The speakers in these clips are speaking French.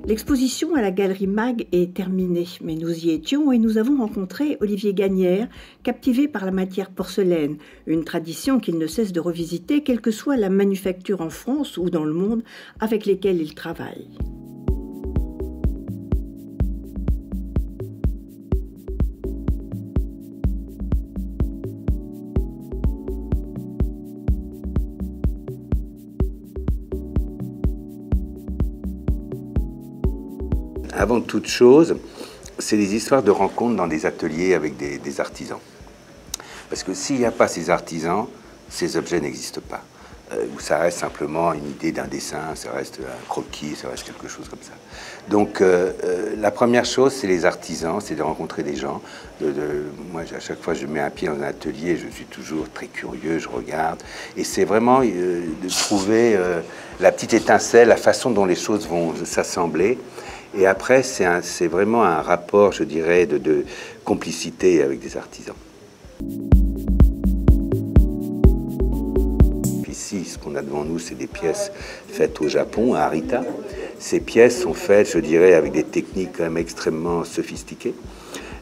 L'exposition à la Galerie Mag est terminée, mais nous y étions et nous avons rencontré Olivier Gagnère, captivé par la matière porcelaine, une tradition qu'il ne cesse de revisiter, quelle que soit la manufacture en France ou dans le monde avec lesquelles il travaille. Avant toute chose, c'est des histoires de rencontres dans des ateliers avec des artisans. Parce que s'il n'y a pas ces artisans, ces objets n'existent pas. Ça reste simplement une idée d'un dessin, ça reste un croquis, ça reste quelque chose comme ça. Donc la première chose, c'est les artisans, c'est de rencontrer des gens. Moi, à chaque fois que je mets un pied dans un atelier, je suis toujours très curieux, je regarde. Et c'est vraiment de trouver la petite étincelle, la façon dont les choses vont s'assembler. Et après, c'est vraiment un rapport, je dirais, de complicité avec des artisans. Ici, ce qu'on a devant nous, c'est des pièces faites au Japon, à Arita. Ces pièces sont faites, je dirais, avec des techniques quand même extrêmement sophistiquées.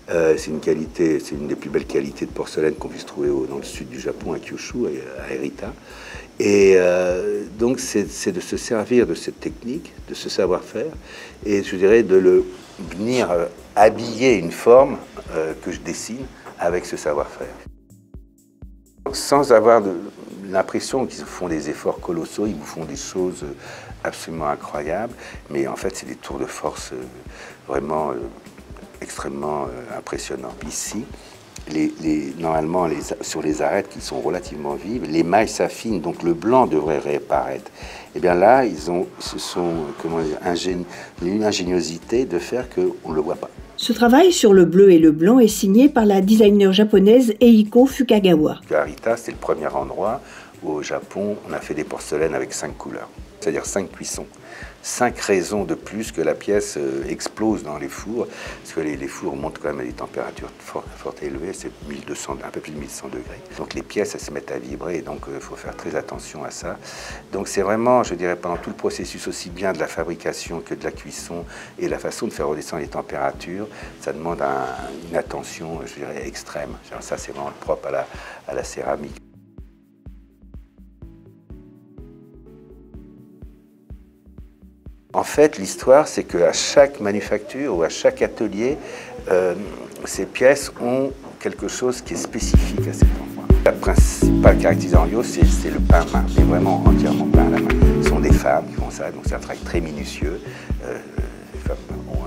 C'est une des plus belles qualités de porcelaine qu'on puisse trouver dans le sud du Japon, à Kyushu, à Arita. Et donc, c'est de se servir de cette technique, de ce savoir-faire, et je dirais de venir habiller une forme que je dessine avec ce savoir-faire. Sans avoir l'impression qu'ils font des efforts colossaux, ils vous font des choses absolument incroyables, mais en fait, c'est des tours de force vraiment extrêmement impressionnants. Ici, normalement, sur les arêtes qui sont relativement vives, les mailles s'affinent, donc le blanc devrait réapparaître. Et bien là, une ingéniosité de faire qu'on ne le voit pas. Ce travail sur le bleu et le blanc est signé par la designer japonaise Eiko Fukagawa. Arita, c'est le premier endroit où au Japon, on a fait des porcelaines avec 5 couleurs, c'est-à-dire 5 cuissons. 5 raisons de plus que la pièce explose dans les fours, parce que les fours montent quand même à des températures fort élevées, c'est un peu plus de 1100 degrés. Donc les pièces, elles se mettent à vibrer, et donc il faut faire très attention à ça. Donc c'est vraiment, je dirais, pendant tout le processus, aussi bien de la fabrication que de la cuisson, et la façon de faire redescendre les températures, ça demande une attention, je dirais, extrême. Genre, ça, c'est vraiment propre à la céramique. En fait, l'histoire, c'est qu'à chaque manufacture ou à chaque atelier, ces pièces ont quelque chose qui est spécifique à cet endroit. La principale caractéristique en Rio, c'est le pain main, mais vraiment entièrement peint à la main. Ce sont des femmes qui font ça, donc c'est un travail très minutieux. Les femmes ont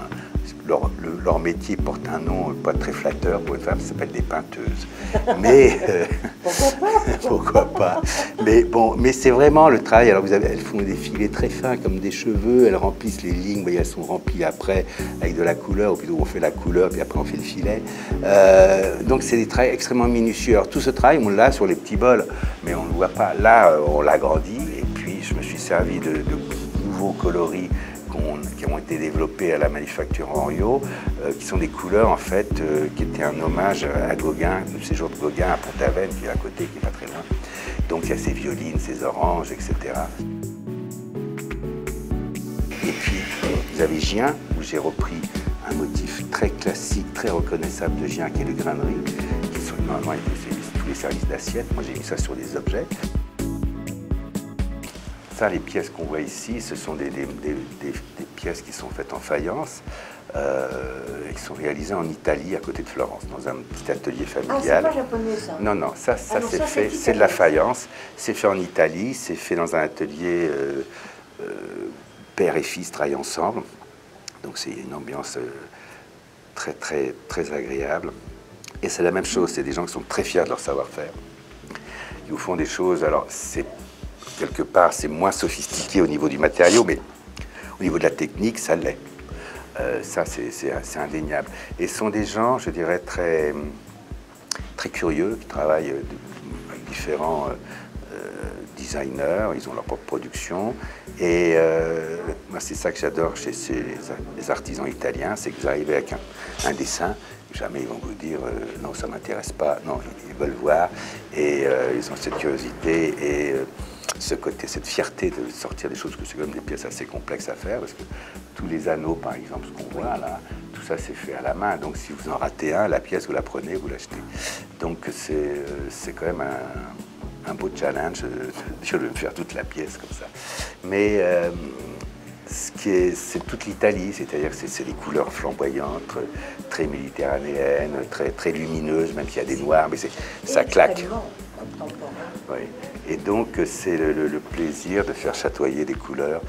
leur métier porte un nom pas très flatteur pour une femme, ça s'appelle des peinteuses. Mais pourquoi pas. Mais bon, mais c'est vraiment le travail. Alors elles font des filets très fins comme des cheveux, elles remplissent les lignes, vous voyez, elles sont remplies après avec de la couleur, ou plutôt on fait la couleur, puis après on fait le filet. Donc c'est des travails extrêmement minutieux. Alors tout ce travail, on l'a sur les petits bols, mais on ne le voit pas. Là, on l'agrandit, et puis je me suis servi de nouveaux coloris qui ont été développés à la manufacture Henriot, qui sont des couleurs en fait qui étaient un hommage à Gauguin, le séjour de Gauguin à Pont-Aven, qui est à côté, qui n'est pas très loin. Donc il y a ces violines, ces oranges, etc. Et puis vous avez Gien, où j'ai repris un motif très classique, très reconnaissable de Gien, qui est le grain de riz, qui sont normalement tous les services d'assiette. Moi j'ai mis ça sur des objets. Ça, les pièces qu'on voit ici, ce sont des pièces qui sont faites en faïence, qui sont réalisées en Italie, à côté de Florence, dans un petit atelier familial. Ah, c'est pas japonais, ça? Non, non, ça c'est de la faïence. C'est fait en Italie, c'est fait dans un atelier père et fils travaillent ensemble. Donc c'est une ambiance très, très, très agréable. Et c'est la même chose, c'est des gens qui sont très fiers de leur savoir-faire. Ils vous font des choses, alors c'est quelque part, c'est moins sophistiqué au niveau du matériau, mais au niveau de la technique, ça l'est. Ça, c'est indéniable. Et ce sont des gens, je dirais, très, très curieux, qui travaillent avec différents designers, ils ont leur propre production. Et moi, c'est ça que j'adore chez les artisans italiens, c'est que vous arrivez avec un dessin, jamais ils vont vous dire non, ça ne m'intéresse pas, non, ils veulent voir, et ils ont cette curiosité. Et ce côté, cette fierté de sortir des choses, que c'est quand même des pièces assez complexes à faire, parce que tous les anneaux, par exemple, ce qu'on voit là, tout ça c'est fait à la main. Donc si vous en ratez un, la pièce, vous la prenez, vous l'achetez. Donc c'est quand même un beau challenge de faire toute la pièce comme ça. Mais c'est toute l'Italie, c'est-à-dire que c'est des couleurs flamboyantes, très méditerranéennes, très lumineuses, même s'il y a des noirs, mais ça claque. Oui. Et donc c'est le plaisir de faire chatoyer des couleurs,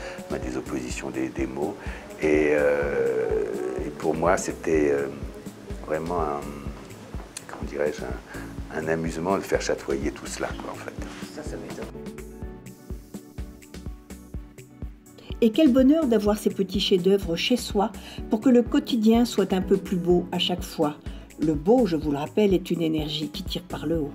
des oppositions, des mots. Et pour moi, c'était vraiment comment dirais-je, un amusement de faire chatoyer tout cela, quoi, en fait. Ça m'étonne. Et quel bonheur d'avoir ces petits chefs-d'œuvre chez soi pour que le quotidien soit un peu plus beau à chaque fois. Le beau, je vous le rappelle, est une énergie qui tire par le haut.